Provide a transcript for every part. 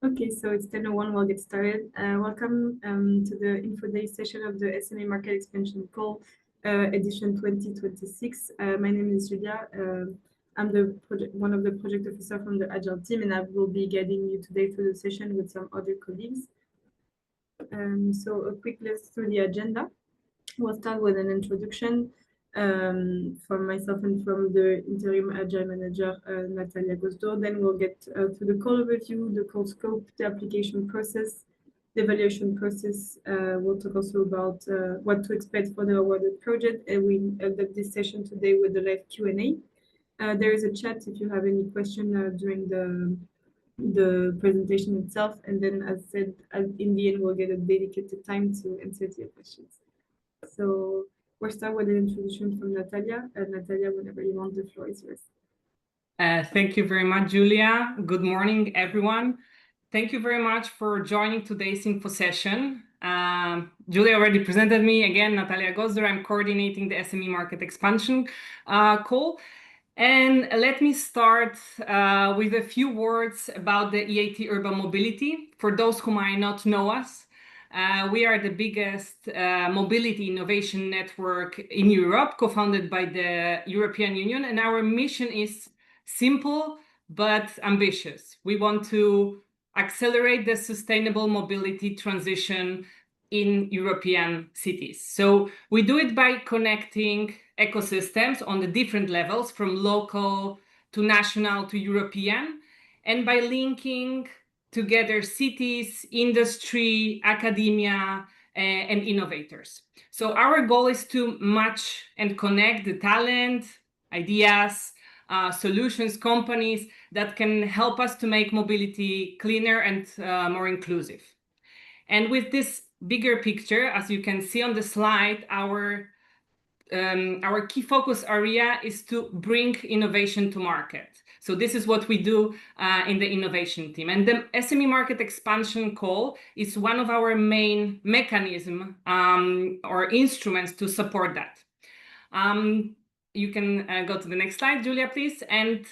Okay, so it's 10:01. We'll get started. Welcome to the Info Day session of the SME Market Expansion Call, edition 2026. My name is Julia. I'm one of the project officer from the Agile team, and I will be guiding you today through the session with some other colleagues. So a quick look through the agenda. We'll start with an introduction from myself and from the interim agile manager, Natalia Gosdor. Then we'll get to the call overview, the call scope, the application process, the evaluation process. We'll talk also about what to expect for the awarded project, and we end up this session today with the live Q&A. There is a chat if you have any question during the presentation itself, and then as said, in the end, we'll get a dedicated time to answer your questions. So we'll start with an introduction from Natalia. Natalia, whenever you want, the floor is yours. Thank you very much, Julia. Good morning, everyone. Thank you very much for joining today's info session. Julia already presented me. Again, Natalia Gosdor. I'm coordinating the SME Market Expansion Call. And let me start with a few words about the EIT Urban Mobility. For those who might not know us, we are the biggest mobility innovation network in Europe, co-founded by the European Union. And our mission is simple but ambitious. We want to accelerate the sustainable mobility transition in European cities. So we do it by connecting ecosystems on the different levels, from local to national to European, and by linking together cities, industry, academia, and innovators. So our goal is to match and connect the talent, ideas, solutions, companies that can help us to make mobility cleaner and more inclusive. And with this bigger picture, as you can see on the slide, our key focus area is to bring innovation to market. So this is what we do in the innovation team. And the SME Market Expansion Call is one of our main mechanisms or instruments to support that. You can go to the next slide, Julia, please. And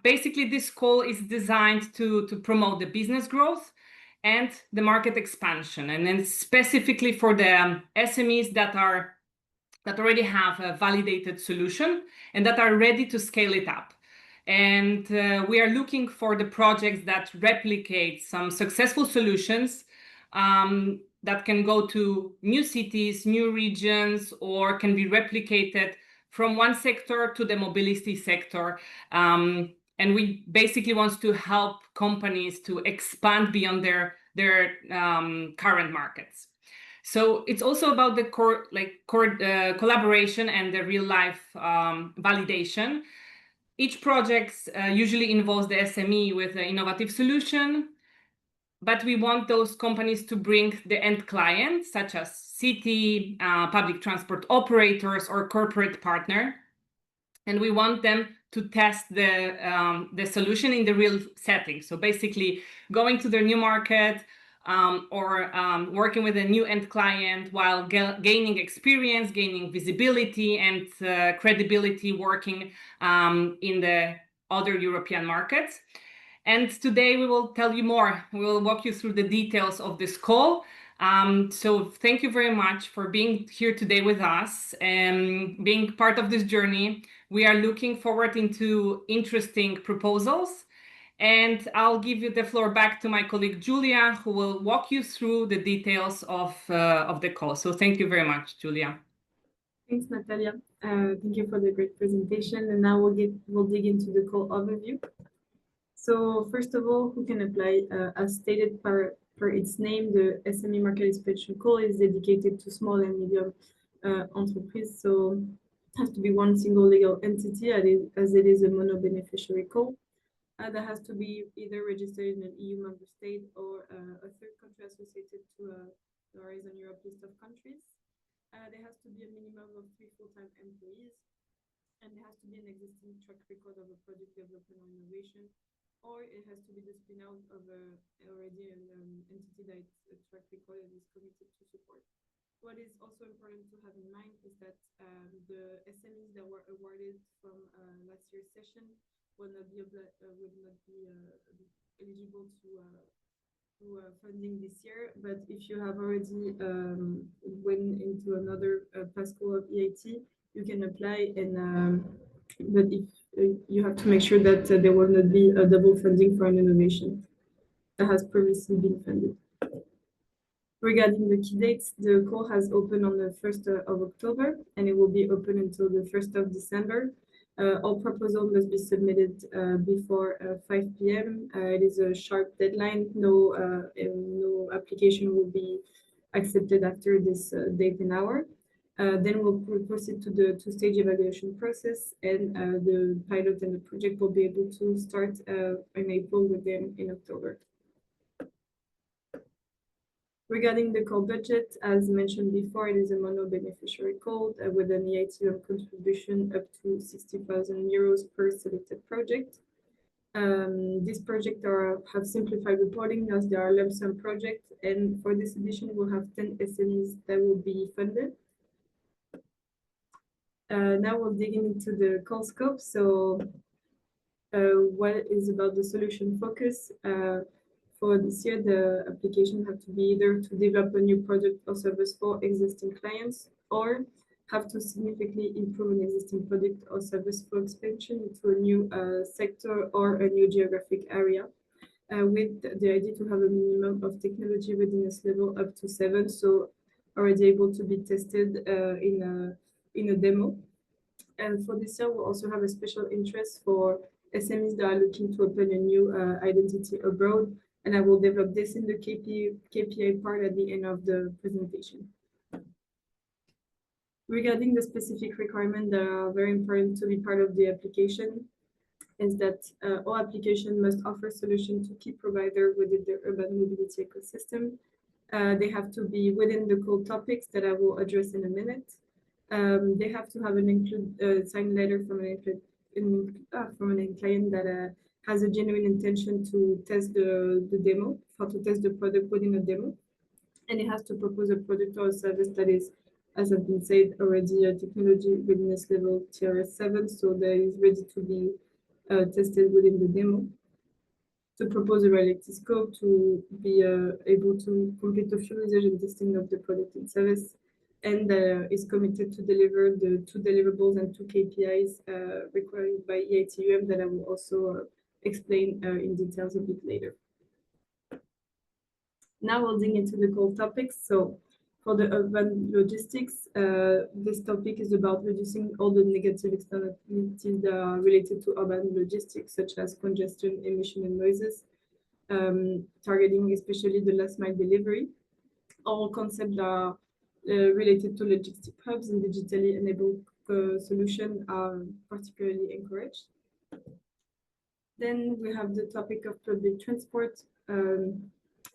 basically, this call is designed to promote the business growth and the market expansion, and then specifically for the SMEs that already have a validated solution and that are ready to scale it up. And we are looking for the projects that replicate some successful solutions that can go to new cities, new regions, or can be replicated from one sector to the mobility sector. And we basically want to help companies to expand beyond their current markets. So it's also about the collaboration and the real life validation. Each project usually involves the SME with an innovative solution, but we want those companies to bring the end clients, such as city, public transport operators, or corporate partner. And we want them to test the solution in the real setting. So basically going to their new market or working with a new end client while gaining experience, gaining visibility and credibility working in the other European markets. And today we will tell you more. We will walk you through the details of this call. So thank you very much for being here today with us and being part of this journey. We are looking forward into interesting proposals. And I'll give you the floor back to my colleague Julia, who will walk you through the details of the call. So thank you very much, Julia. Thanks, Natalia. Thank you for the great presentation. And now we'll dig into the call overview. So first of all, who can apply? As stated per its name, the SME Market Expansion Call is dedicated to small and medium entreprises. So it has to be one single legal entity as it is a mono-beneficiary call. That has to be either registered in an EU member state or a third country associated to the Horizon Europe list of countries. There has to be a minimum of 3 full-time employees, and there has to be an existing track record of a project development or innovation, or it has to be the spin-out of already an entity that a track record is committed to support. What is also important to have in mind is that the SMEs that were awarded from last year's session will not be eligible to funding this year, but if you have already went into another past school of EIT, you can apply. And but if you have to make sure that there will not be a double funding for an innovation that has previously been funded. Regarding the key dates, the call has opened on the 1st of October, and it will be open until the 1st of December. All proposals must be submitted before 5 p.m. It is a sharp deadline. No application will be accepted after this date and hour. Then we'll proceed to the two-stage evaluation process, and the pilot and the project will be able to start in April with them in October. Regarding the call budget, as mentioned before, it is a mono-beneficiary call with an EIT contribution up to 60,000 euros per selected project. These projects have simplified reporting as they are lump sum projects, and for this edition, we'll have 10 SMEs that will be funded. Now we'll dig into the call scope. So what is about the solution focus? For this year, the application have to be either to develop a new product or service for existing clients, or have to significantly improve an existing product or service for expansion into a new sector or a new geographic area, with the idea to have a minimum of technology readiness level up to 7, so already able to be tested in a demo. And for this year, we'll also have a special interest for SMEs that are looking to open a new identity abroad, and I will develop this in the KPI part at the end of the presentation. Regarding the specific requirements that are very important to be part of the application, is that all applications must offer solutions to key providers within the urban mobility ecosystem. They have to be within the core topics that I will address in a minute. They have to have an signed letter from an client that has a genuine intention to test the demo, how to test the product within a demo. And it has to propose a product or a service that is, as has been said already, a technology readiness level TRS7, so that is ready to be tested within the demo. To propose a reality scope, to be able to complete the full usage and testing of the product and service, and is committed to deliver the 2 deliverables and 2 KPIs required by EIT that I will also explain in details a bit later. Now we'll dig into the core topics. So for the urban logistics, this topic is about reducing all the negative externalities that are related to urban logistics, such as congestion, emission, and noises, targeting especially the last mile delivery. All concepts are related to logistic hubs and digitally enabled solutions are particularly encouraged. Then we have the topic of public transport,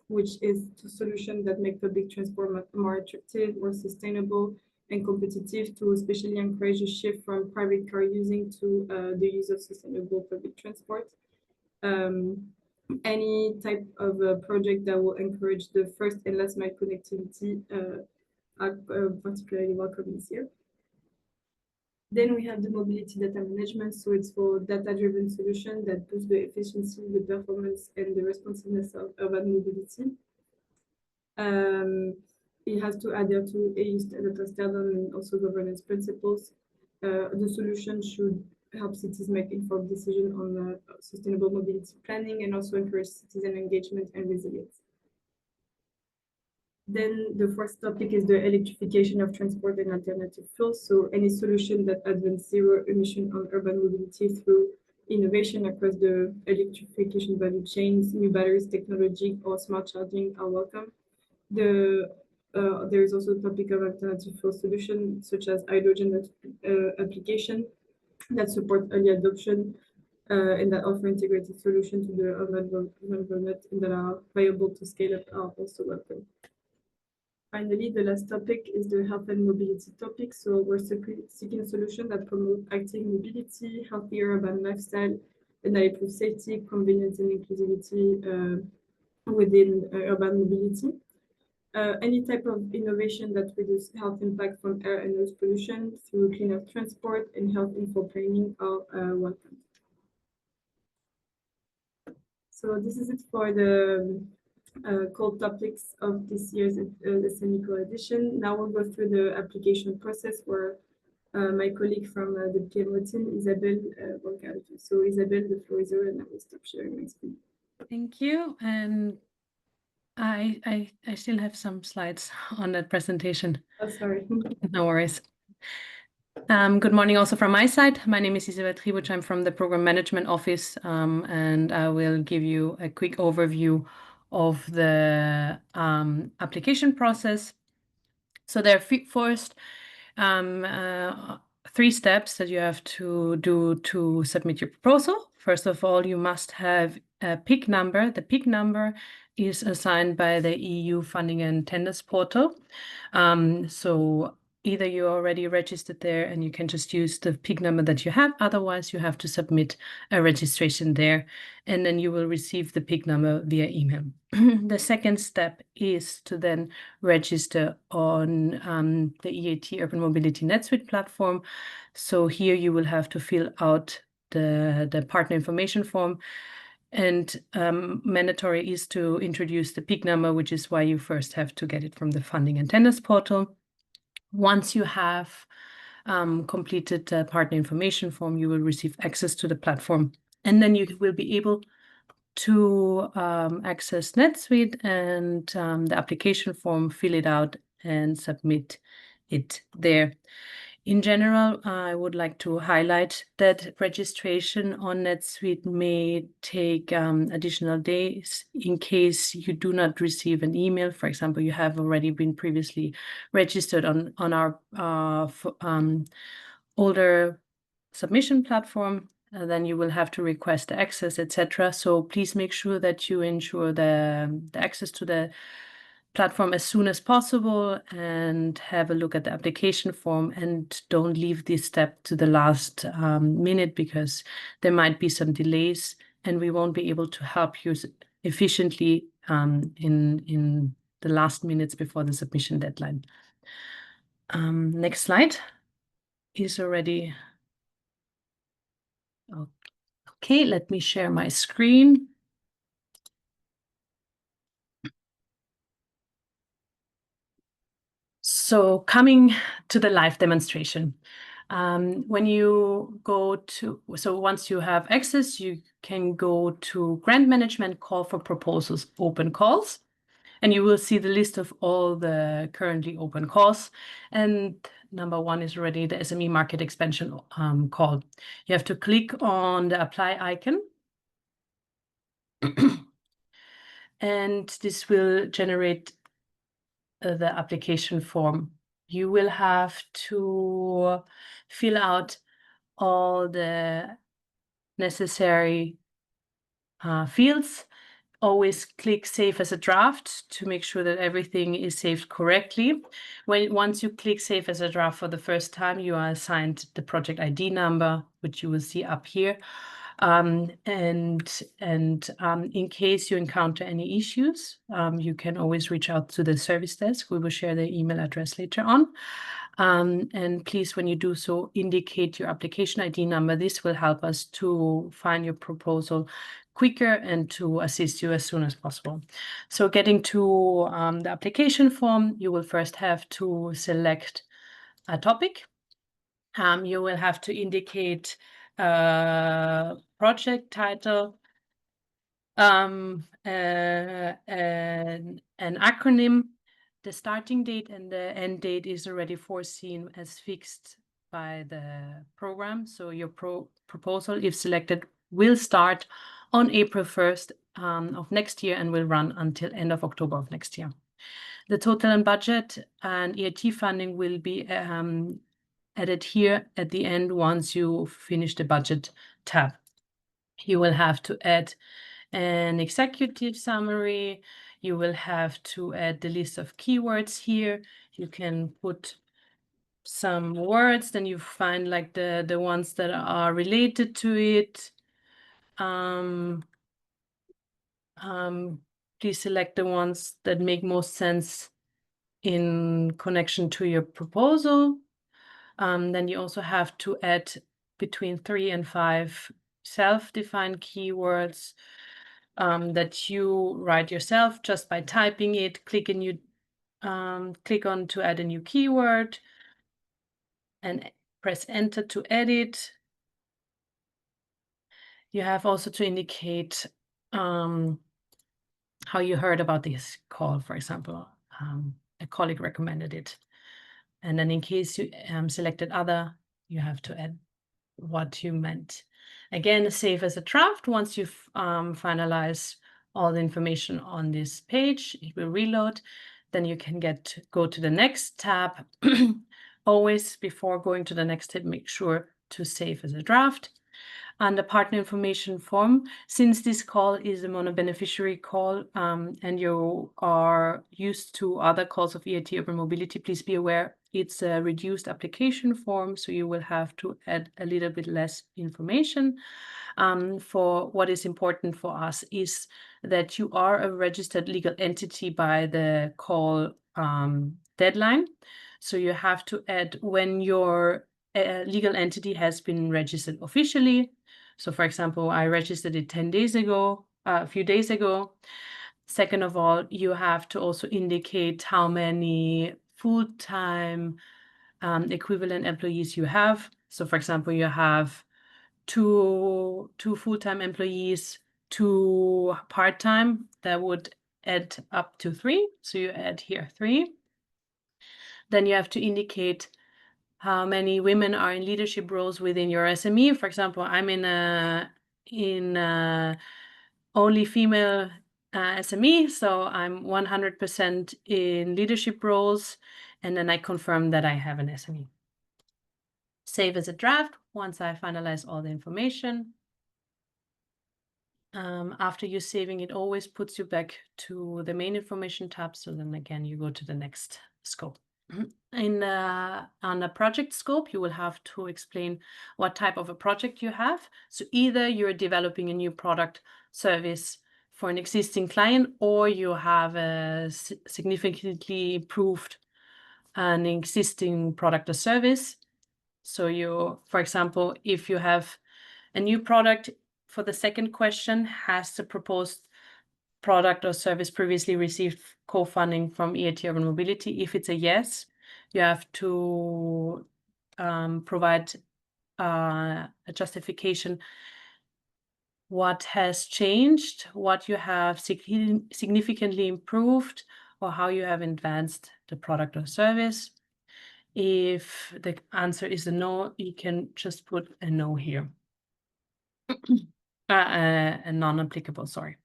which is the solution that make public transport more attractive, more sustainable, and competitive, to especially encourage a shift from private car using to the use of sustainable public transport. Any type of project that will encourage the first and last mile connectivity are particularly welcome this year. Then we have the mobility data management. So it's for data-driven solution that boost the efficiency, the performance, and the responsiveness of urban mobility. It has to adhere to EU data standards and also governance principles. The solution should help cities make informed decisions on sustainable mobility planning, and also encourage citizen engagement and resilience. Then the fourth topic is the electrification of transport and alternative fuels. So any solution that advances zero emission on urban mobility through innovation across the electrification value chains, new batteries technology, or smart charging are welcome. There is also a topic of alternative fuel solutions, such as hydrogen application that support early adoption and that offer integrated solutions to the urban environment and that are viable to scale up are also welcome. Finally, the last topic is the health and mobility topic. So we're seeking solutions that promote active mobility, healthier urban lifestyle, and that improve safety, convenience, and inclusivity within urban mobility. Any type of innovation that reduces health impact from air and noise pollution through cleaner transport and health info training are welcome. So this is it for the core topics of this year's SME Call edition. Now we'll go through the application process where my colleague from the PMO team, Isabelle, will guide you. So Isabelle, the floor is yours, and I will stop sharing my screen. Thank you. And I still have some slides on that presentation. Oh, sorry. No worries. Good morning also from my side. My name is Isabelle Tribuc. I'm from the Program Management Office, and I will give you a quick overview of the application process. So there are first 3 steps that you have to do to submit your proposal. First of all, you must have a PIC number. The PIC number is assigned by the EU Funding and Tenders portal. So either you're already registered there and you can just use the PIC number that you have. Otherwise, you have to submit a registration there, and then you will receive the PIC number via email. The second step is to then register on the EIT Urban Mobility NetSuite platform. So here you will have to fill out the partner information form. And mandatory is to introduce the PIC number, which is why you first have to get it from the Funding and Tenders portal. Once you have completed the partner information form, you will receive access to the platform, and then you will be able to access NetSuite and the application form, fill it out, and submit it there. In general, I would like to highlight that registration on NetSuite may take additional days in case you do not receive an email. For example, you have already been previously registered on our older submission platform. Then you will have to request access, etc. So please make sure that you ensure the access to the platform as soon as possible and have a look at the application form, and don't leave this step to the last minute, because there might be some delays and we won't be able to help you efficiently in the last minutes before the submission deadline. Next slide is already. Okay, let me share my screen. So coming to the live demonstration, when you go to, so once you have access, you can go to Grant Management Call for Proposals Open Calls, and you will see the list of all the currently open calls. And number 1 is already the SME Market Expansion Call. You have to click on the apply icon. And this will generate the application form. You will have to fill out all the necessary fields. Always click Save as a Draft to make sure that everything is saved correctly. Once you click Save as a Draft for the first time, you are assigned the project ID number, which you will see up here. In case you encounter any issues, you can always reach out to the service desk. We will share the email address later on. And please, when you do so, indicate your application ID number. This will help us to find your proposal quicker and to assist you as soon as possible. So getting to the application form, you will first have to select a topic. You will have to indicate project title, an acronym. The starting date and the end date is already foreseen as fixed by the program. So your proposal, if selected, will start on April 1st of next year and will run until end of October of next year. The total and budget and EIT funding will be added here at the end once you finish the budget tab. You will have to add an executive summary. You will have to add the list of keywords here. You can put some words, then you find like the ones that are related to it. Please select the ones that make most sense in connection to your proposal. Then you also have to add between 3 and 5 self-defined keywords. that you write yourself just by typing it. Click on to add a new keyword and press enter to edit. You have also to indicate how you heard about this call, for example. A colleague recommended it. And then in case you selected other, you have to add what you meant. Again, save as a draft. Once you've finalized all the information on this page, it will reload. Then you can go to the next tab. Always before going to the next tab, make sure to save as a draft. And the partner information form, since this call is a mono-beneficiary call and you are used to other calls of EIT Urban Mobility, please be aware it's a reduced application form, so you will have to add a little bit less information. For what is important for us is that you are a registered legal entity by the call deadline. So you have to add when your legal entity has been registered officially. So for example, I registered it 10 days ago, a few days ago. Second of all, you have to also indicate how many full-time equivalent employees you have. So for example, you have two full-time employees, 2 part-time, that would add up to 3. So you add here 3. Then you have to indicate how many women are in leadership roles within your SME. For example, I'm in only female SME, so I'm 100% in leadership roles, and then I confirm that I have an SME. Save as a draft once I finalize all the information. After you're saving, it always puts you back to the main information tab. So then again, you go to the next scope. On the project scope, you will have to explain what type of a project you have. So either you're developing a new product service for an existing client, or you have a significantly improved an existing product or service. So for example, if you have a new product, for the second question, has the proposed product or service previously received co-funding from EIT Urban Mobility? If it's a yes, you have to provide a justification what has changed, what you have significantly improved, or how you have advanced the product or service. If the answer is a no, you can just put a no here. A non-applicable, sorry.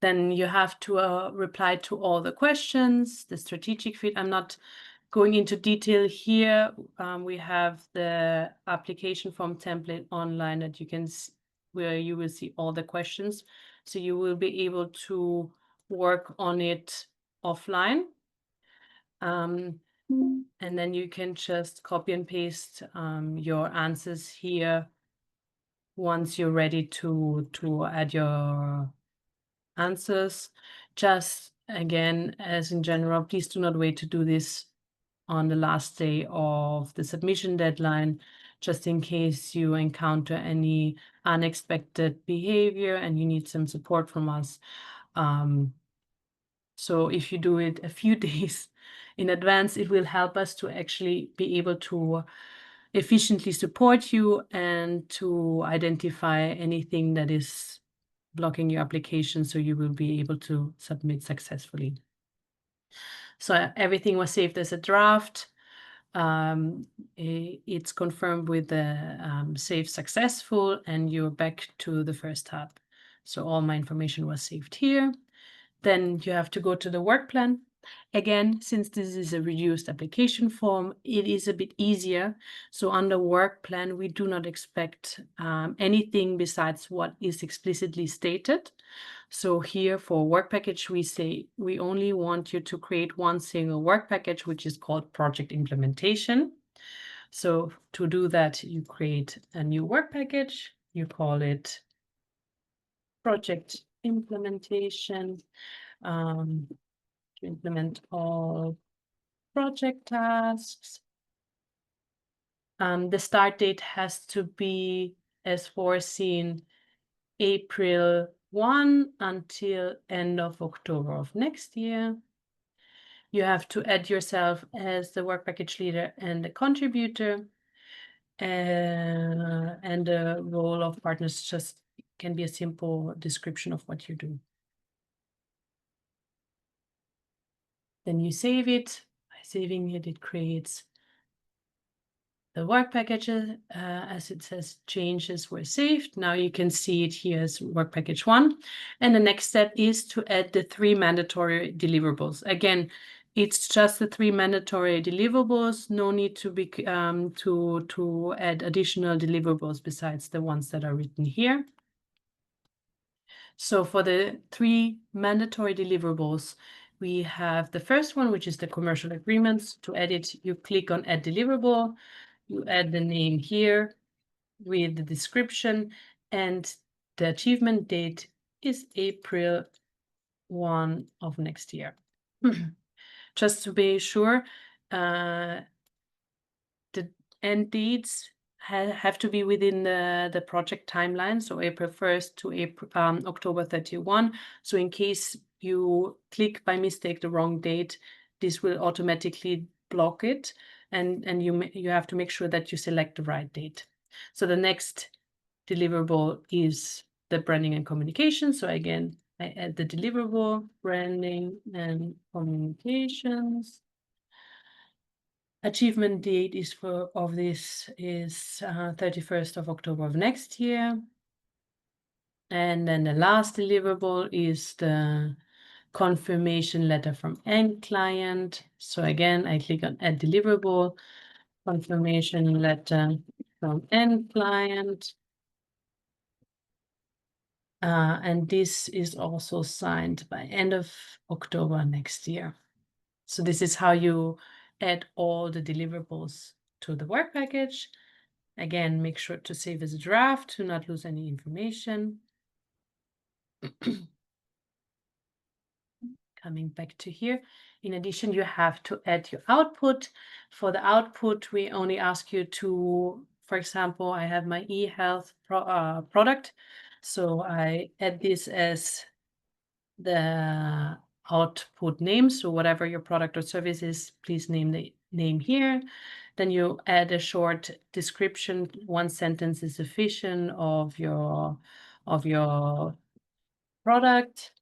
Then you have to reply to all the questions, the strategic fit. I'm not going into detail here. We have the application form template online that you can see, where you will see all the questions. So you will be able to work on it offline. And then you can just copy and paste your answers here once you're ready to add your answers. Just again, as in general, please do not wait to do this on the last day of the submission deadline, just in case you encounter any unexpected behavior and you need some support from us. So if you do it a few days in advance, it will help us to actually be able to efficiently support you and to identify anything that is blocking your application, so you will be able to submit successfully. So everything was saved as a draft. It's confirmed with the save successful, and you're back to the first tab. So all my information was saved here. Then you have to go to the work plan. Again, since this is a reduced application form, it is a bit easier. So under work plan, we do not expect anything besides what is explicitly stated. So here for work package, we say we only want you to create one single work package, which is called project implementation. So to do that, you create a new work package. You call it project implementation. To implement all project tasks. The start date has to be, as foreseen, April 1 until end of October of next year. You have to add yourself as the work package leader and the contributor. And the role of partners just can be a simple description of what you do. Then you save it. By saving it, it creates the work packages. As it says, changes were saved. Now you can see it here as work package 1. And the next step is to add the 3 mandatory deliverables. Again, it's just the 3 mandatory deliverables. No need to be to add additional deliverables besides the ones that are written here. So for the 3 mandatory deliverables, we have the first one, which is the commercial agreements. To add it, you click on Add Deliverable. You add the name here with the description, and the achievement date is April 1 of next year. Just to be sure, the end dates have to be within the project timeline, so April 1st to October 31. So in case you click by mistake the wrong date, this will automatically block it, and you have to make sure that you select the right date. So the next deliverable is the branding and communication. So again, I add the deliverable, branding and communications. Achievement date is 31st of October of next year. And then the last deliverable is the confirmation letter from end client. So again, I click on Add Deliverable, confirmation letter from end client. And this is also signed by end of October next year. So this is how you add all the deliverables to the work package. Again, make sure to save as a draft to not lose any information. Coming back to here. In addition, you have to add your output. For the output, we only ask you to, for example, I have my eHealth product. So I add this as the output name. So whatever your product or service is, please name the name here. Then you add a short description. 1 sentence is sufficient of your product.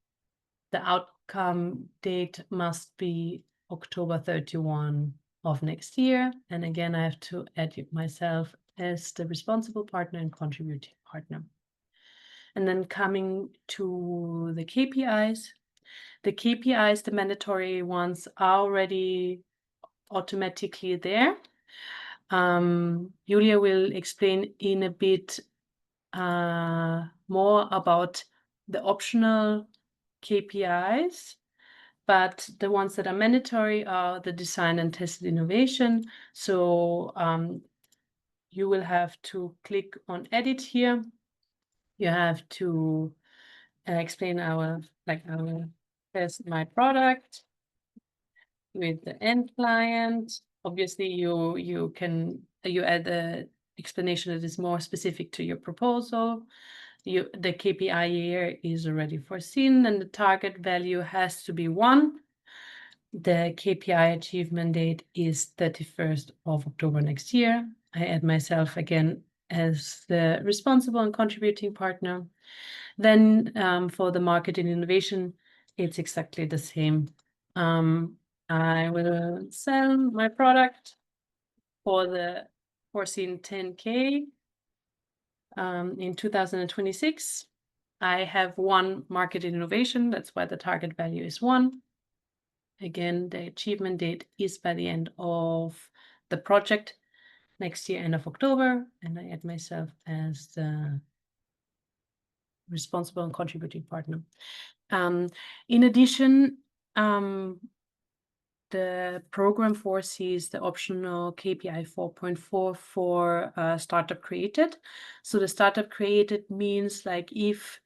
The outcome date must be October 31 of next year. And again, I have to add myself as the responsible partner and contributing partner. And then coming to the KPIs. The KPIs, the mandatory ones, are already automatically there. Julia will explain in a bit more about the optional KPIs, but the ones that are mandatory are the design and tested innovation. So you will have to click on Edit here. You have to explain test my product with the end client. Obviously, you add the explanation that is more specific to your proposal. The KPI here is already foreseen, and the target value has to be 1. The KPI achievement date is 31st of October next year. I add myself again as the responsible and contributing partner. Then for the market and innovation, it's exactly the same. I will sell my product for the foreseen 10K in 2026. I have 1 market innovation. That's why the target value is 1. Again, the achievement date is by the end of the project next year, end of October, and I add myself as the responsible and contributing partner. In addition, the program foresees the optional KPI 4.4 for startup created. So the startup created means like if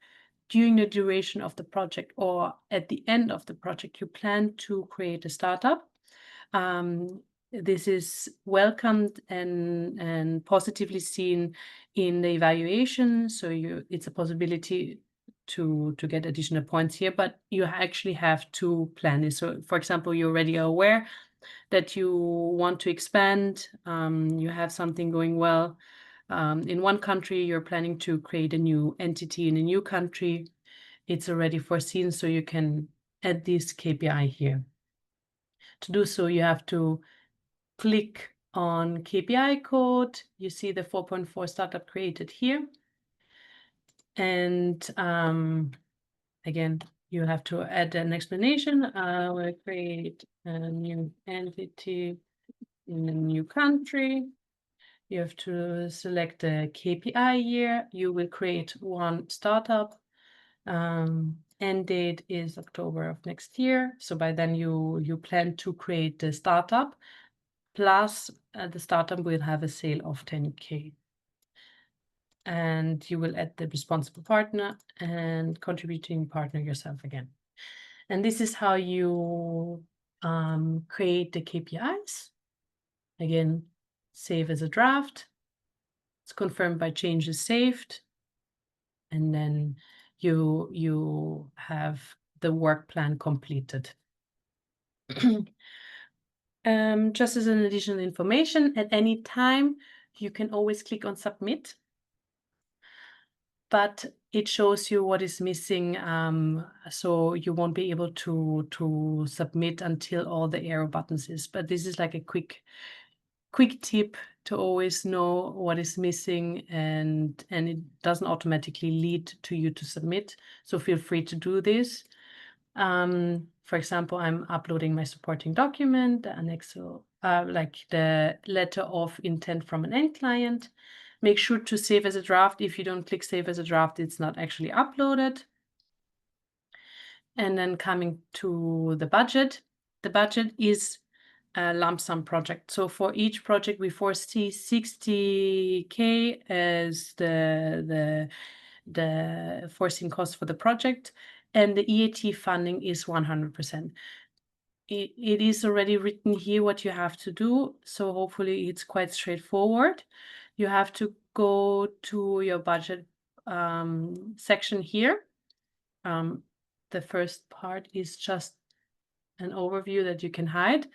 during the duration of the project or at the end of the project you plan to create a startup, this is welcomed and positively seen in the evaluation. So it's a possibility to get additional points here, but you actually have to plan this. So for example, you're already aware that you want to expand, you have something going well. In one country, you're planning to create a new entity in a new country. It's already foreseen, so you can add this KPI here. To do so, you have to click on KPI code. You see the 4.4 startup created here. And again, you have to add an explanation. I will create a new entity in a new country. You have to select the KPI here. You will create one startup. End date is October of next year. So by then you plan to create the startup, plus the startup will have a sale of 10K. And you will add the responsible partner and contributing partner yourself again. And this is how you create the KPIs. Again, save as a draft. It's confirmed by changes saved. And then you have the work plan completed. Just as an additional information, at any time, you can always click on submit, but it shows you what is missing. So you won't be able to submit until all the arrow buttons is, but this is like a quick tip to always know what is missing, and it doesn't automatically lead to you to submit. So feel free to do this. For example, I'm uploading my supporting document, the annex, like the letter of intent from an end client. Make sure to save as a draft. If you don't click save as a draft, it's not actually uploaded. And then coming to the budget is a lump sum project. So for each project, we foresee 60K as the foreseen cost for the project, and the EIT funding is 100%. It is already written here what you have to do, so hopefully it's quite straightforward. You have to go to your budget section here. The first part is just an overview that you can hide.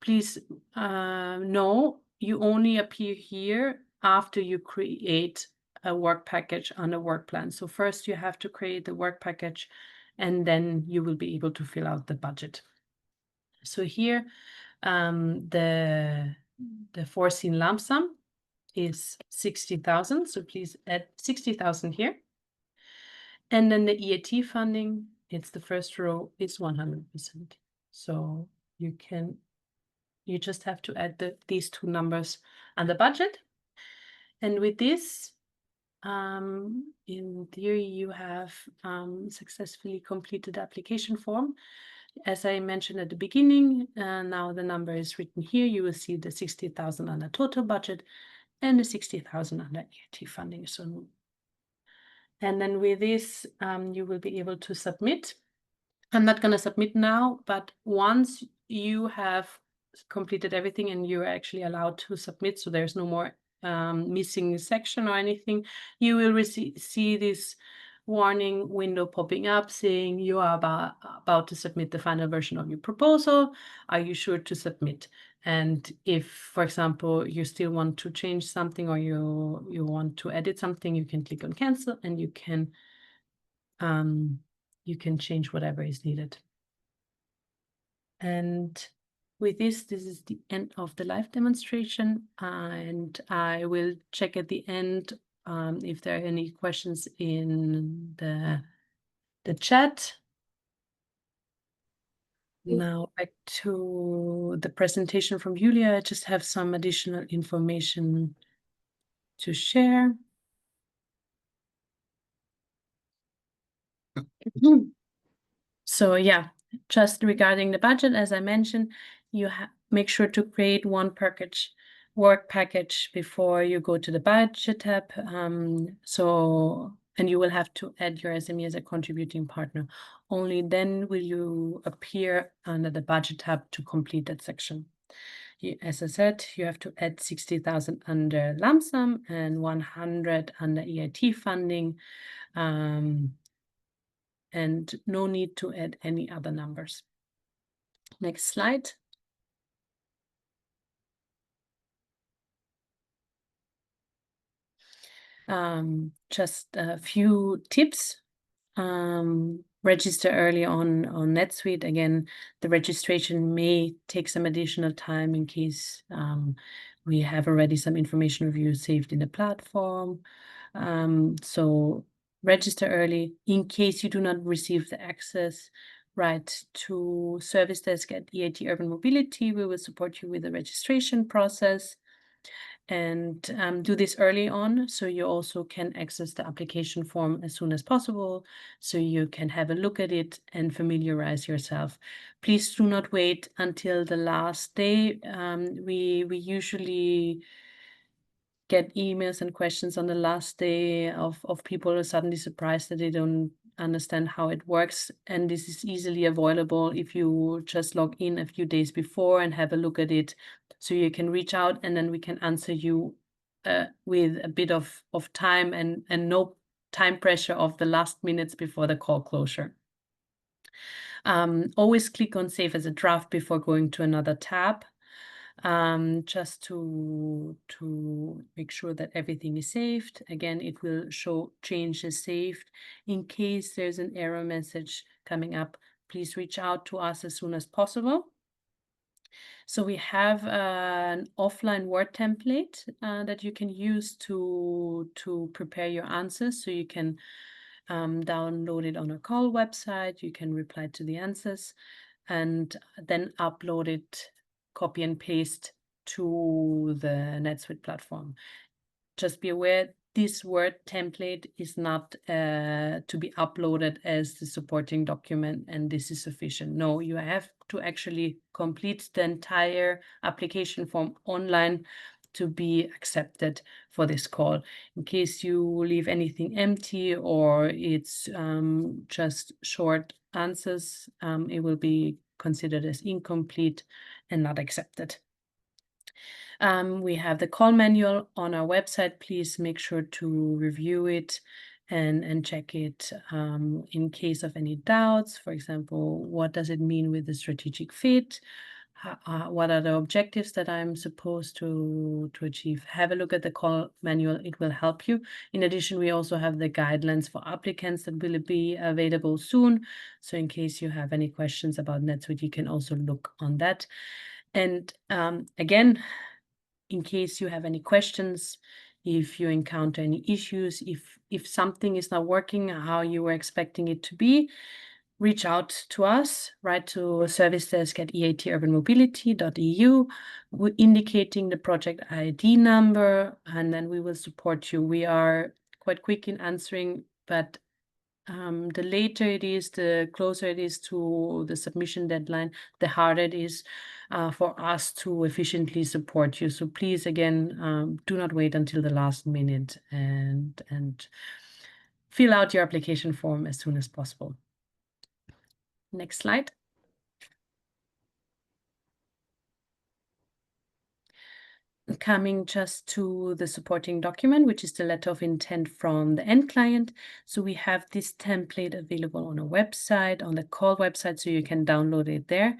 Please know you only appear here after you create a work package on a work plan. So first you have to create the work package, and then you will be able to fill out the budget. So here, the foreseen lump sum is 60,000. So please add 60,000 here. And then the EIT funding, it's the first row, is 100%. So you just have to add these two numbers and the budget. And with this, in theory, you have successfully completed the application form. As I mentioned at the beginning, now the number is written here. You will see the 60,000 under total budget and the 60,000 under EIT funding. So, and then with this, you will be able to submit. I'm not going to submit now, but once you have completed everything and you're actually allowed to submit, so there's no more missing section or anything, you will see this warning window popping up saying you are about to submit the final version of your proposal. Are you sure to submit? And if, for example, you still want to change something or you want to edit something, you can click on cancel and you can change whatever is needed. And with this is the end of the live demonstration, and I will check at the end if there are any questions in the chat. Now back to the presentation from Julia. I just have some additional information to share. So yeah, just regarding the budget, as I mentioned, you make sure to create one work package before you go to the budget tab. And you will have to add your SME as a contributing partner. Only then will you appear under the budget tab to complete that section. As I said, you have to add 60,000 under lump sum and 100 under EIT funding, and no need to add any other numbers. Next slide. Just a few tips. Register early on NetSuite. Again, the registration may take some additional time in case we have already some information of you saved in the platform. So register early. In case you do not receive the access, write to service desk at EIT Urban Mobility. We will support you with the registration process. And do this early on, so you also can access the application form as soon as possible, so you can have a look at it and familiarize yourself. Please do not wait until the last day. We usually get emails and questions on the last day of people who are suddenly surprised that they don't understand how it works. And this is easily avoidable if you just log in a few days before and have a look at it. So you can reach out and then we can answer you with a bit of time and no time pressure of the last minutes before the call closure. Always click on Save as a Draft before going to another tab. Just to make sure that everything is saved. Again, it will show changes saved. In case there's an error message coming up, please reach out to us as soon as possible. So we have an offline Word template that you can use to prepare your answers. So you can download it on our call website. You can reply to the answers and then upload it, copy and paste to the NetSuite platform. Just be aware, this Word template is not to be uploaded as the supporting document and this is sufficient. No, you have to actually complete the entire application form online to be accepted for this call. In case you leave anything empty or it's just short answers, it will be considered as incomplete and not accepted. We have the call manual on our website. Please make sure to review it and check it in case of any doubts. For example, what does it mean with the strategic fit? What are the objectives that I'm supposed to achieve? Have a look at the call manual. It will help you. In addition, we also have the guidelines for applicants that will be available soon. So in case you have any questions about NetSuite, you can also look on that. And again, in case you have any questions, if you encounter any issues, if something is not working how you were expecting it to be, reach out to us, write to service desk at eiturbanmobility.eu, indicating the project ID number, and then we will support you. We are quite quick in answering, but the later it is, the closer it is to the submission deadline, the harder it is for us to efficiently support you. So please, again, do not wait until the last minute and fill out your application form as soon as possible. Next slide. Coming just to the supporting document, which is the letter of intent from the end client. So we have this template available on a website, on the call website, so you can download it there.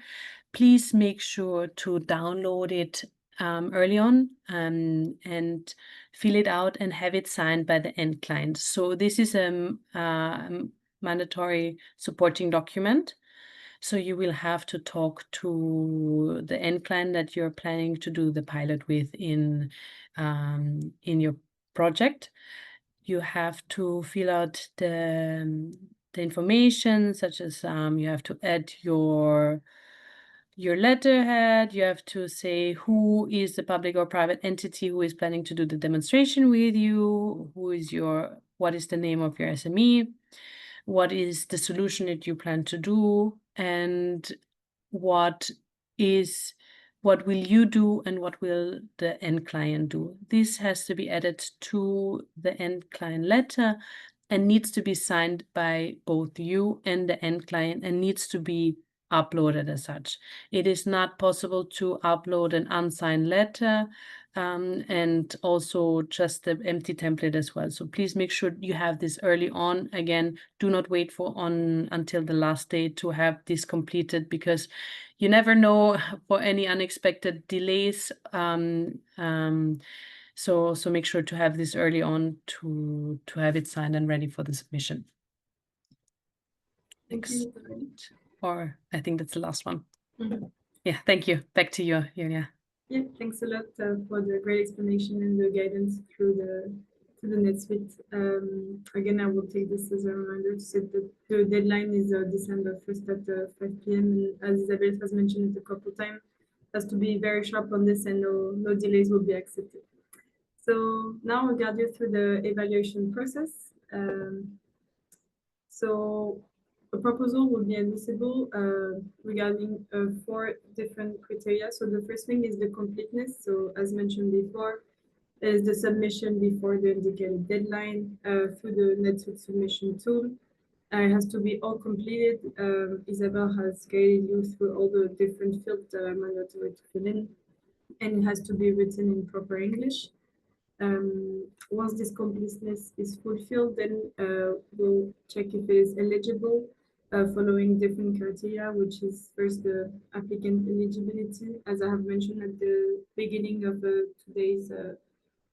Please make sure to download it early on and fill it out and have it signed by the end client. So this is a mandatory supporting document. So you will have to talk to the end client that you're planning to do the pilot with in your project. You have to fill out the information, such as you have to add your letterhead. You have to say who is the public or private entity who is planning to do the demonstration with you, what is the name of your SME, what is the solution that you plan to do, and what will you do and what will the end client do. This has to be added to the end client letter and needs to be signed by both you and the end client and needs to be uploaded as such. It is not possible to upload an unsigned letter and also just the empty template as well. So please make sure you have this early on. Again, do not wait until the last day to have this completed, because you never know for any unexpected delays. So make sure to have this early on to have it signed and ready for the submission. Thank you. Or I think that's the last one. Mm-hmm. Yeah, thank you. Back to you, Julia. Yeah, thanks a lot for the great explanation and the guidance through the NetSuite. Again, I will take this as a reminder to say that the deadline is December 1st at 5 p.m. And as Isabel has mentioned it a couple of times, has to be very sharp on this, and no delays will be accepted. So now we'll guide you through the evaluation process. So a proposal will be admissible regarding 4 different criteria. So the first thing is the completeness. So as mentioned before, is the submission before the indicated deadline through the NetSuite submission tool. It has to be all completed. Isabel has guided you through all the different fields that are mandatory to fill in, and it has to be written in proper English. Once this completeness is fulfilled, then we'll check if it is eligible following different criteria, which is first the applicant eligibility. As I have mentioned at the beginning of today's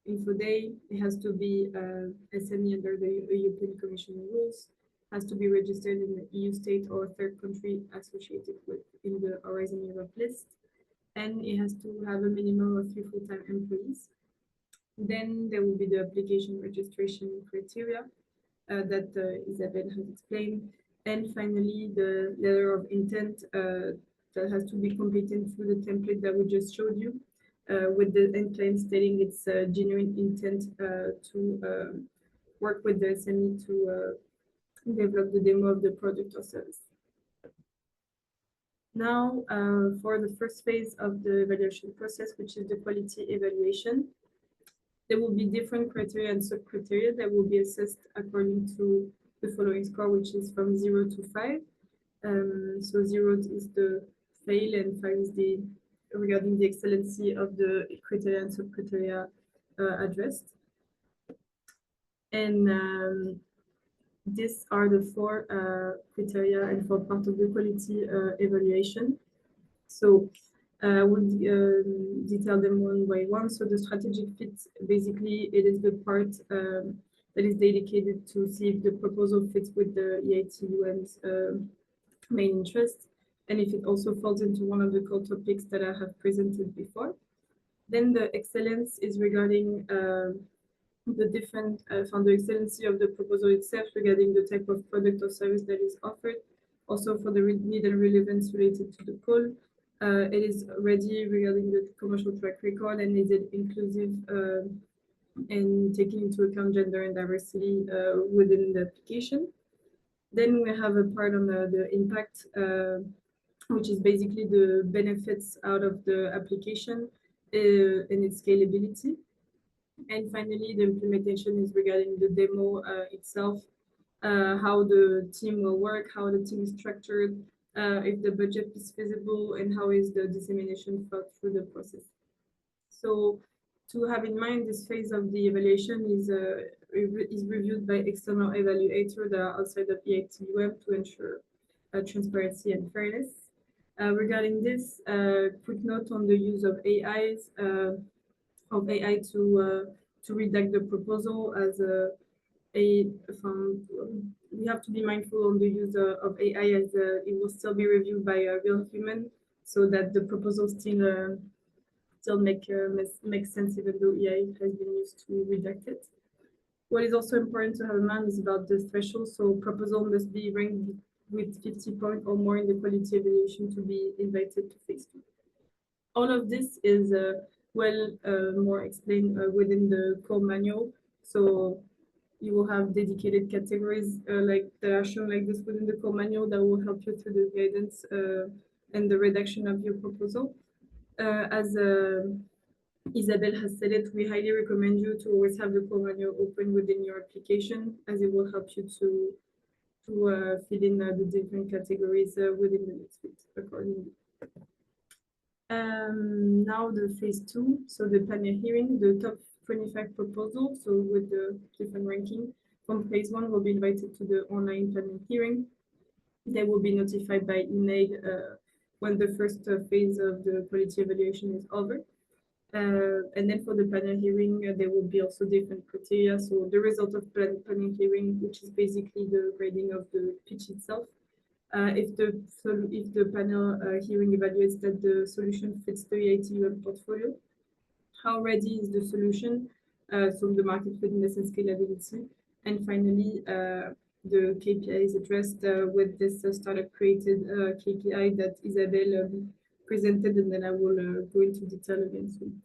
info day, it has to be SME under the European Commission rules, has to be registered in the EU state or third country associated with in the Horizon Europe list, and it has to have a minimum of 3 full-time employees. Then there will be the application registration criteria that Isabel has explained. And finally, the letter of intent that has to be completed through the template that we just showed you, with the end client stating its genuine intent to work with the SME to develop the demo of the product or service. Now, for the first phase of the evaluation process, which is the quality evaluation, there will be different criteria and sub-criteria that will be assessed according to the following score, which is from 0 to 5. So 0 is the fail, and 5 is the regarding the excellency of the criteria and sub-criteria addressed. And these are the 4 criteria and 4 parts of the quality evaluation. So I will detail them one by one. So the strategic fit, basically, it is the part that is dedicated to see if the proposal fits with the EIT UM's main interest, and if it also falls into one of the core topics that I have presented before. Then the excellence is regarding the different, from the excellency of the proposal itself regarding the type of product or service that is offered, also for the need and relevance related to the call. It is ready regarding the commercial track record, and is it inclusive and taking into account gender and diversity within the application. Then we have a part on the impact, which is basically the benefits out of the application and its scalability. And finally, the implementation is regarding the demo itself, how the team will work, how the team is structured, if the budget is feasible, and how is the dissemination thought through the process. So to have in mind, this phase of the evaluation is reviewed by external evaluators that are outside of EIT UM to ensure transparency and fairness. Regarding this, quick note on the use of AI to redact the proposal as we have to be mindful on the use of AI, as it will still be reviewed by a real human, so that the proposal still make sense even though AI has been used to redact it. What is also important to have in mind is about the threshold. So proposal must be ranked with 50 points or more in the quality evaluation to be invited to phase 2. All of this is more explained within the core manual. So you will have dedicated categories like that are shown like this within the core manual that will help you through the guidance and the redaction of your proposal. As Isabel has said it, we highly recommend you to always have the core manual open within your application, as it will help you to fill in the different categories within the NetSuite accordingly. Now the phase 2, so the panel hearing, the top 25 proposals, so with the different ranking from phase 1 will be invited to the online panel hearing. They will be notified by email when the first phase of the quality evaluation is over. And then for the panel hearing, there will be also different criteria. So the result of panel hearing, which is basically the grading of the pitch itself. If the panel hearing evaluates that the solution fits the EIT portfolio, how ready is the solution, so the market readiness and scalability, and finally the KPIs addressed with this startup created KPI that Isabelle presented, and then I will go into detail again soon.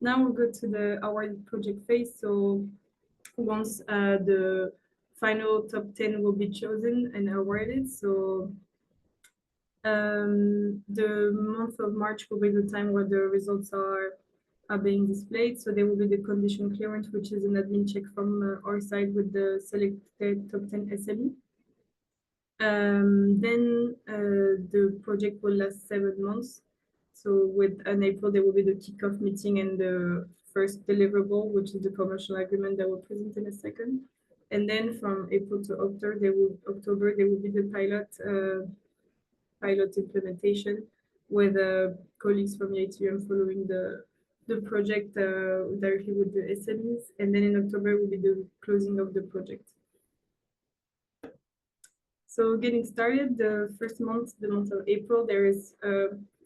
Now we'll go to the award project phase. So once the final top 10 will be chosen and awarded, so the month of March will be the time where the results are being displayed. So there will be the condition clearance, which is an admin check from our side with the selected top 10 SME. Then the project will last 7 months. So with an April, there will be the kickoff meeting and the first deliverable, which is the commercial agreement that we'll present in a second. And then from April to October, there will be the pilot implementation with colleagues from EIT following the project directly with the SMEs. And then in October will be the closing of the project. So getting started, the first month, the month of April, there is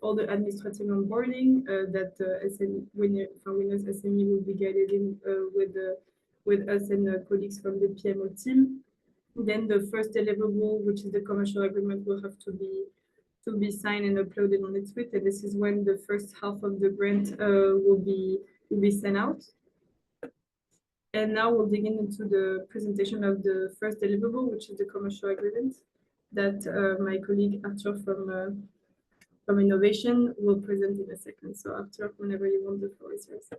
all the administrative onboarding that winners SME will be guided in with us and colleagues from the PMO team. Then the first deliverable, which is the commercial agreement, will have to be signed and uploaded on NetSuite, and this is when the first half of the grant will be sent out. And now we'll dig into the presentation of the first deliverable, which is the commercial agreement that my colleague Arthur from Innovation will present in a second. So Arthur, whenever you want, the floor is yours.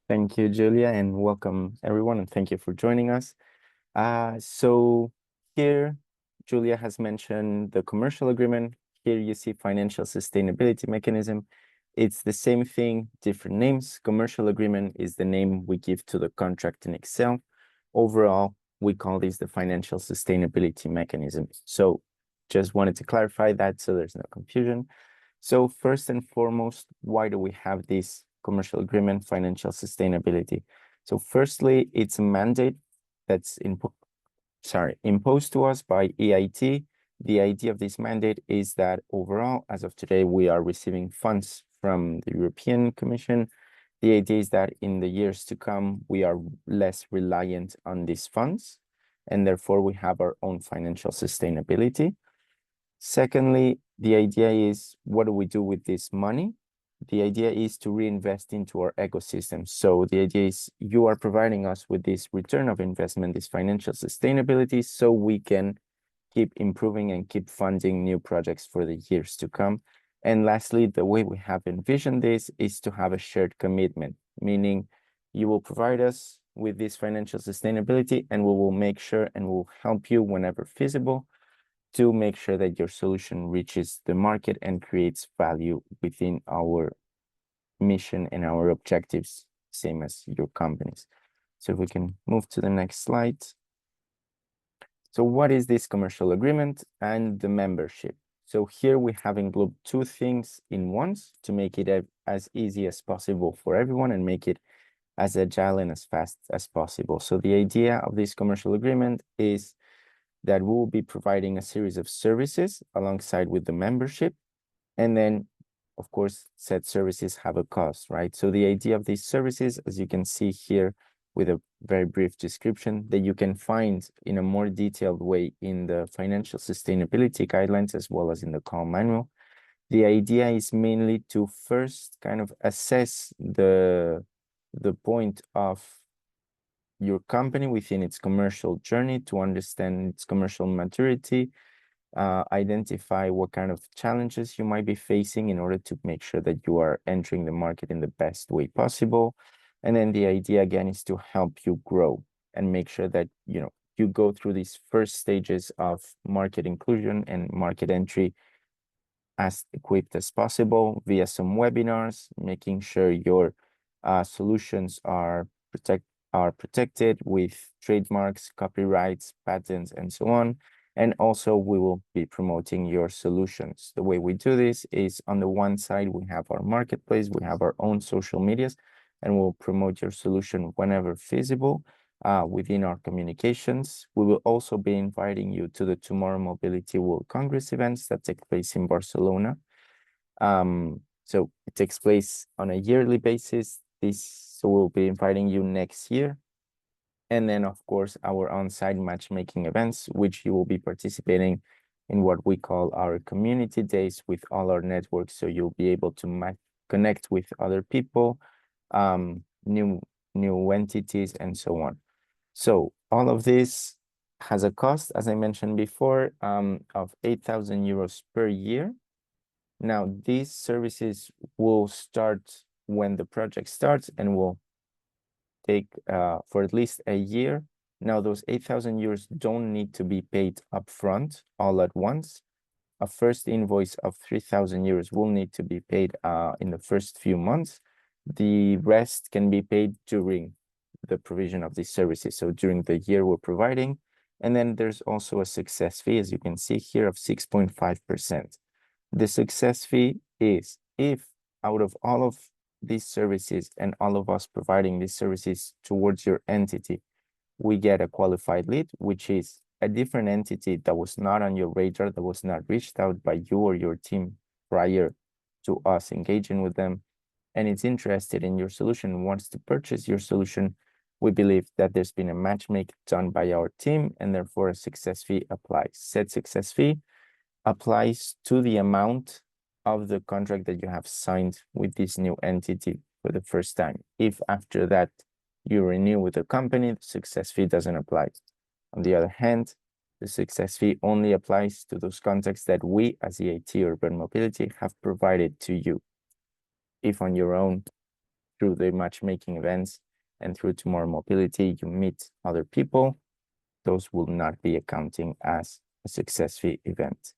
Thank you, Julia, and welcome everyone, and thank you for joining us. So here, Julia has mentioned the commercial agreement. Here you see financial sustainability mechanism. It's the same thing, different names. Commercial agreement is the name we give to the contract in Excel. Overall, we call this the financial sustainability mechanism. So just wanted to clarify that so there's no confusion. So first and foremost, why do we have this commercial agreement, financial sustainability? So firstly, it's a mandate that's imposed to us by EIT. The idea of this mandate is that overall, as of today, we are receiving funds from the European Commission. The idea is that in the years to come, we are less reliant on these funds, and therefore we have our own financial sustainability. Secondly, the idea is, what do we do with this money? The idea is to reinvest into our ecosystem. So the idea is you are providing us with this return of investment, this financial sustainability, so we can keep improving and keep funding new projects for the years to come. And lastly, the way we have envisioned this is to have a shared commitment, meaning you will provide us with this financial sustainability, and we will make sure and we'll help you whenever feasible to make sure that your solution reaches the market and creates value within our mission and our objectives, same as your companies. So if we can move to the next slide. So what is this commercial agreement and the membership? So here we have englobed two things in once to make it as easy as possible for everyone and make it as agile and as fast as possible. So the idea of this commercial agreement is that we will be providing a series of services alongside with the membership. And then, of course, said services have a cost, right? So the idea of these services, as you can see here with a very brief description, that you can find in a more detailed way in the financial sustainability guidelines as well as in the call manual. The idea is mainly to first kind of assess the point of your company within its commercial journey, to understand its commercial maturity, identify what kind of challenges you might be facing in order to make sure that you are entering the market in the best way possible. And then the idea again is to help you grow and make sure that, you know, you go through these first stages of market inclusion and market entry as equipped as possible via some webinars, making sure your solutions are protected with trademarks, copyrights, patents, and so on. And also we will be promoting your solutions. The way we do this is, on the one side, we have our marketplace, we have our own social medias, and we'll promote your solution whenever feasible within our communications. We will also be inviting you to the Tomorrow Mobility World Congress events that take place in Barcelona. So it takes place on a yearly basis. So we'll be inviting you next year. And then, of course, our on-site matchmaking events, which you will be participating in what we call our community days with all our networks. So you'll be able to connect with other people, new entities, and so on. So all of this has a cost, as I mentioned before, of 8,000 euros per year. Now, these services will start when the project starts and will take for at least a year. Now, those 8,000 euros don't need to be paid upfront all at once. A first invoice of 3,000 euros will need to be paid in the first few months. The rest can be paid during the provision of these services. So during the year we're providing. And then there's also a success fee, as you can see here, of 6.5%. The success fee is if out of all of these services and all of us providing these services towards your entity, we get a qualified lead, which is a different entity that was not on your radar, that was not reached out by you or your team prior to us engaging with them, and it's interested in your solution and wants to purchase your solution. We believe that there's been a matchmake done by our team, and therefore a success fee applies. Said success fee applies to the amount of the contract that you have signed with this new entity for the first time. If after that you renew with the company, the success fee doesn't apply. On the other hand, the success fee only applies to those contracts that we as EIT Urban Mobility have provided to you. If on your own, through the matchmaking events and through Tomorrow Mobility, you meet other people, those will not be accounting as a success fee event.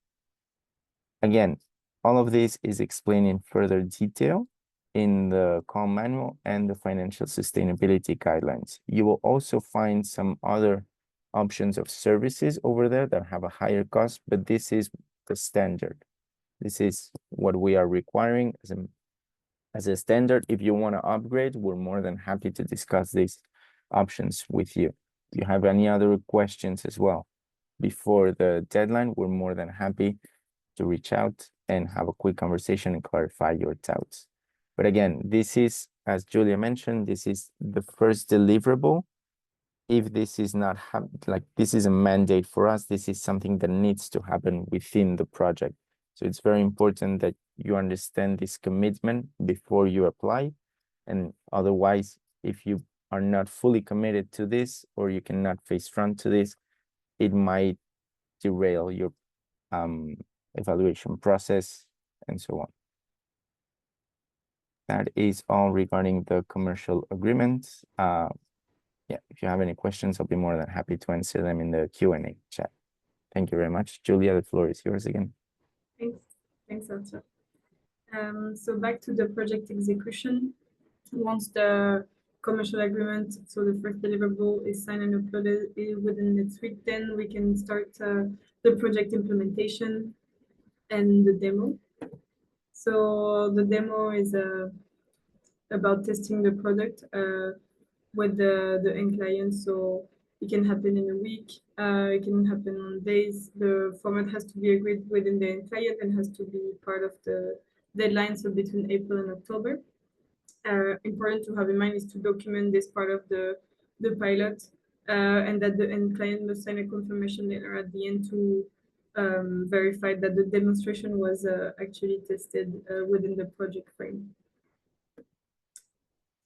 Again, all of this is explained in further detail in the call manual and the financial sustainability guidelines. You will also find some other options of services over there that have a higher cost, but this is the standard. This is what we are requiring as a standard. If you want to upgrade, we're more than happy to discuss these options with you. If you have any other questions as well before the deadline, we're more than happy to reach out and have a quick conversation and clarify your doubts. But again, this is, as Julia mentioned, this is the first deliverable. If this is not this is a mandate for us, this is something that needs to happen within the project. So it's very important that you understand this commitment before you apply. And otherwise, if you are not fully committed to this, or you cannot face front to this, it might derail your evaluation process and so on. That is all regarding the commercial agreement. Yeah, if you have any questions, I'll be more than happy to answer them in the Q&A chat. Thank you very much. Julia, the floor is yours again. Thanks, Arthur. So back to the project execution. Once the commercial agreement, so the first deliverable, is signed and uploaded within next week, then we can start the project implementation and the demo. So the demo is about testing the product with the end client. So it can happen in a week, it can happen on days. The format has to be agreed within the end client and has to be part of the deadline, so between April and October. Important to have in mind is to document this part of the pilot, and that the end client must sign a confirmation letter at the end to verify that the demonstration was actually tested within the project frame.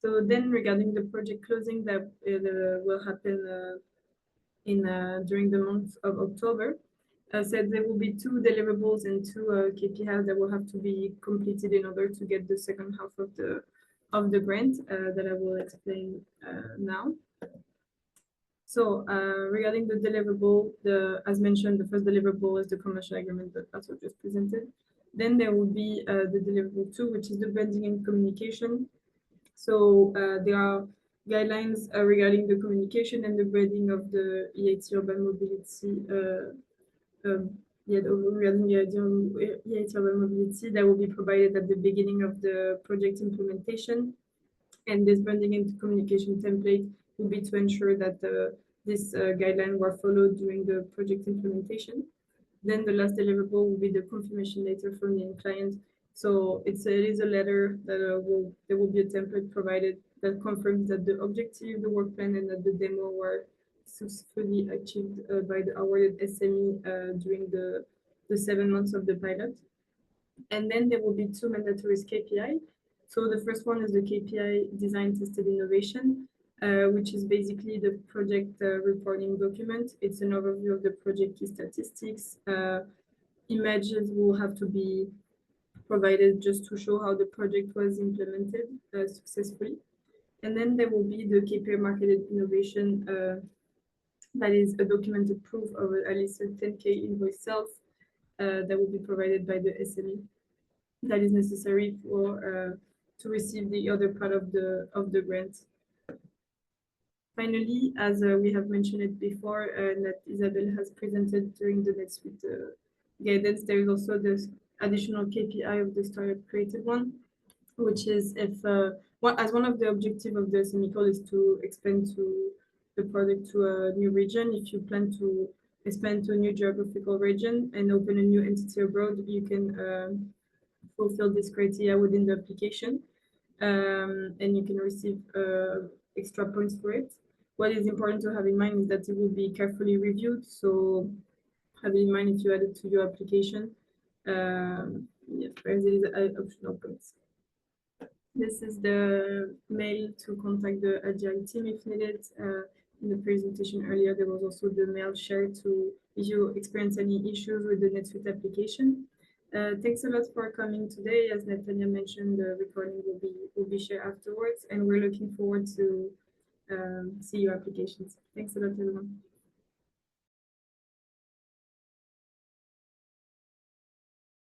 So then, regarding the project closing that will happen during the month of October, said there will be 2 deliverables and 2 KPIs that will have to be completed in order to get the second half of the grant that I will explain now. So regarding the deliverable, as mentioned, the first deliverable is the commercial agreement that Pastor just presented. Then there will be the deliverable 2, which is the branding and communication. So there are guidelines regarding the communication and the branding of the EIT Urban Mobility. Regarding the EIT Urban Mobility, that will be provided at the beginning of the project implementation. And this branding and communication template will be to ensure that this guideline were followed during the project implementation. Then the last deliverable will be the confirmation letter from the end client. So it is a letter that there will be a template provided that confirms that the objective, the work plan, and that the demo were successfully achieved by the awarded SME during the 7 months of the pilot. And then there will be 2 mandatory KPI. So the first one is the KPI design tested innovation, which is basically the project reporting document. It's an overview of the project key statistics. Images will have to be provided just to show how the project was implemented successfully. And then there will be the KPI marketed innovation, that is a documented proof of at least a 10K invoice sales that will be provided by the SME. That is necessary for to receive the other part of the grant. Finally, as we have mentioned it before, and that Isabel has presented during the next week guidance, there is also this additional KPI of the startup created one, which is if as one of the objectives of the SME call is to expand to the product to a new region. If you plan to expand to a new geographical region and open a new entity abroad, you can fulfill this criteria within the application, and you can receive extra points for it. What is important to have in mind is that it will be carefully reviewed. So have in mind if you add it to your application, yes, there is optional points. This is the mail to contact the Agile team if needed. In the presentation earlier, there was also the mail shared to if you experience any issues with the NetSuite application. Thanks a lot for coming today. As Natalia mentioned, the recording will be shared afterwards, and we're looking forward to see your applications. Thanks a lot, everyone.